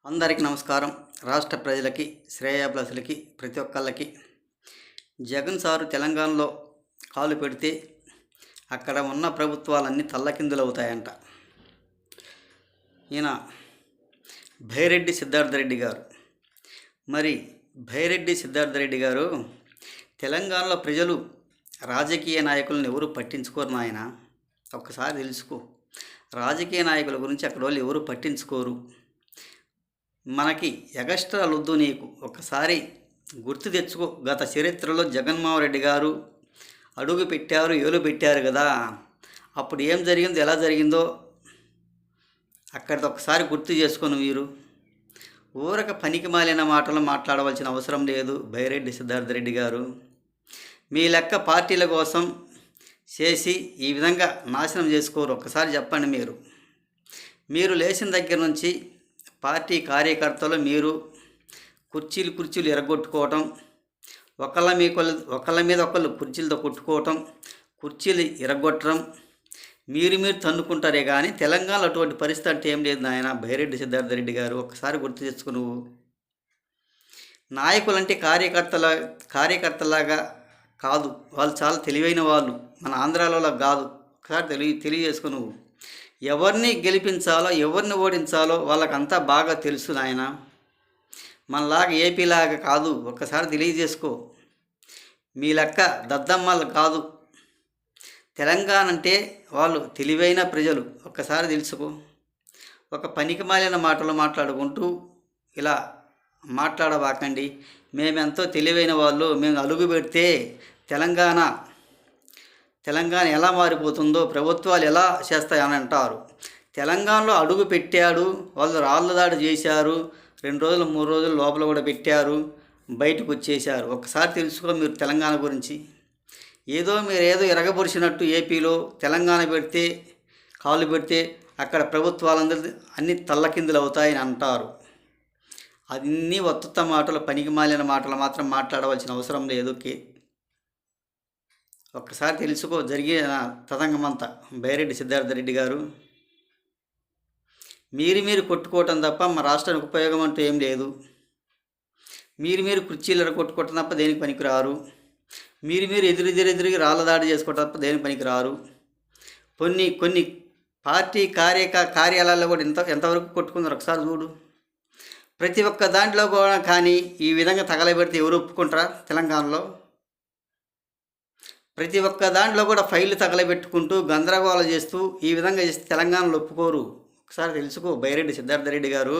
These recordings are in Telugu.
అందరికీ నమస్కారం. రాష్ట్ర ప్రజలకి, శ్రేయోభిలాషులకి ప్రతి ఒక్కళ్ళకి జగన్ సారు తెలంగాణలో కాలు పెడితే అక్కడ ఉన్న ప్రభుత్వాలన్నీ తల్లకిందులవుతాయంట. ఈయన భైరెడ్డి సిద్ధార్థ రెడ్డి గారు. మరి భైరెడ్డి సిద్ధార్థ రెడ్డి గారు తెలంగాణలో ప్రజలు రాజకీయ నాయకులను ఎవరు పట్టించుకోరు నాయన. ఒక్కసారి తెలుసుకో. రాజకీయ నాయకుల గురించి అక్కడ వాళ్ళు ఎవరు పట్టించుకోరు. మనకి ఎగస్ట్రాలు వద్దు నీకు. ఒకసారి గుర్తు తెచ్చుకో. గత చరిత్రలో జగన్మోహన్ రెడ్డి గారు అడుగు పెట్టారు, ఏలు పెట్టారు కదా. అప్పుడు ఏం జరిగిందో, ఎలా జరిగిందో అక్కడిది ఒకసారి గుర్తు చేసుకొని మీరు ఊరక పనికి మాలిన మాటలు మాట్లాడవలసిన అవసరం లేదు. భైరెడ్డి సిద్ధార్థ రెడ్డి గారు మీ లెక్క పార్టీల కోసం చేసి ఈ విధంగా నాశనం చేసుకోరు. ఒక్కసారి చెప్పండి. మీరు లేచిన దగ్గర నుంచి పార్టీ కార్యకర్తలు మీరు కుర్చీలు ఎరగొట్టుకోవటం, ఒకళ్ళ మీద ఒకళ్ళు కుర్చీలతో కొట్టుకోవటం, కుర్చీలు ఎరగొట్టడం, మీరు తన్నుకుంటారే కానీ తెలంగాణలో అటువంటి పరిస్థితి అంటే ఏం లేదు నాయన. భైరెడ్డి సిద్ధార్థ రెడ్డి గారు ఒక్కసారి గుర్తు తెచ్చుకో. నువ్వు నాయకులంటే కార్యకర్తలాగా కాదు. వాళ్ళు చాలా తెలివైన వాళ్ళు. మన ఆంధ్రాలో కాదు. ఒకసారి తెలియజేసుకో. నువ్వు ఎవరిని గెలిపించాలో, ఎవరిని ఓడించాలో వాళ్ళకంతా బాగా తెలుసు నాయన. మనలాగా ఏపీలాగా కాదు. ఒక్కసారి తెలియజేసుకో. మీ లెక్క దద్దమ్మలు కాదు. తెలంగాణ అంటే వాళ్ళు తెలివైన ప్రజలు. ఒక్కసారి తెలుసుకో. ఒక పనికి మాలిన మాటలు మాట్లాడుకుంటూ ఇలా మాట్లాడబాకండి. మేమెంతో తెలివైన వాళ్ళు, మేము అలుగు పెడితే తెలంగాణ ఎలా మారిపోతుందో, ప్రభుత్వాలు ఎలా చేస్తాయని అంటారు. తెలంగాణలో అడుగు పెట్టాడు, వాళ్ళు రాళ్ళ దాడి చేశారు, 2 రోజులు 3 రోజులు లోపల కూడా పెట్టారు, బయటకు వచ్చేశారు. ఒకసారి తెలుసుకో మీరు తెలంగాణ గురించి. మీరేదో ఎరగబొరిచినట్టు ఏపీలో తెలంగాణ పెడితే, కాలు పెడితే అక్కడ ప్రభుత్వాలందరూ అన్ని తల్లకిందులు అవుతాయని అంటారు. అన్నీ ఒత్తుత మాటలు, పనికి మాలిన మాటలు మాత్రం మాట్లాడవలసిన అవసరం లేదు. ఒక్కసారి తెలుసుకో జరిగిన తతంగమంతా. భైరెడ్డి సిద్ధార్థ రెడ్డి గారు మీరు కొట్టుకోవటం తప్ప మా రాష్ట్రానికి ఉపయోగం అంటూ ఏం లేదు. మీరు కుర్చీలు కొట్టుకోవటం తప్ప దేనికి పనికిరారు. మీరు ఎదురుగి రాళ్ళ దాడి చేసుకోవటం తప్ప దేనికి పనికిరారు. కొన్ని పార్టీ కార్యాలయాల్లో కూడా ఎంతవరకు కొట్టుకుందరు ఒకసారి చూడు. ప్రతి ఒక్క దాంట్లో కూడా కానీ ఈ విధంగా తగలబెడితే ఎవరు ఒప్పుకుంటారా? తెలంగాణలో ప్రతి ఒక్క దాంట్లో కూడా ఫైళ్ళు తగలబెట్టుకుంటూ గందరగోళం చేస్తూ ఈ విధంగా చేస్తే తెలంగాణలో ఒప్పుకోరు. ఒకసారి తెలుసుకో. భైరెడ్డి సిద్ధార్థ రెడ్డి గారు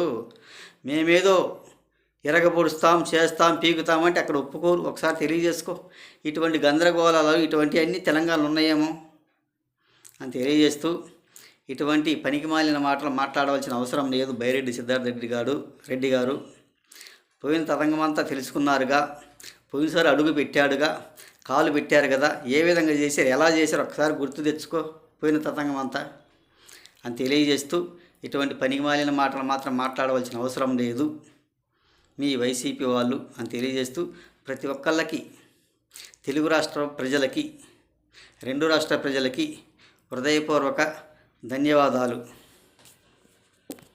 మేమేదో ఎరగబొడుస్తాం, చేస్తాం, పీకుతామంటే అక్కడ ఒప్పుకోరు. ఒకసారి తెలియజేసుకో. ఇటువంటి గందరగోళాలు ఇటువంటివన్నీ తెలంగాణలో ఉన్నాయేమో అని తెలియజేస్తూ ఇటువంటి పనికిమాలిన మాటలు మాట్లాడవలసిన అవసరం లేదు. భైరెడ్డి సిద్ధార్థ రెడ్డి గారు పోయిన తతంగమంతా తెలుసుకున్నారుగా. పోయినసారి అడుగు పెట్టాడుగా, కాలు పెట్టారు కదా. ఏ విధంగా చేశారు, ఎలా చేశారు ఒకసారి గుర్తు తెచ్చుకో. పోయిన తతంగం అంతా అని తెలియజేస్తూ ఇటువంటి పనికిమాలిన మాటలు మాత్రం మాట్లాడవలసిన అవసరం లేదు మీ వైసీపీ వాళ్ళు అని తెలియజేస్తూ ప్రతి ఒక్కళ్ళకి, తెలుగు రాష్ట్ర ప్రజలకి, 2 రాష్ట్ర ప్రజలకి హృదయపూర్వక ధన్యవాదాలు.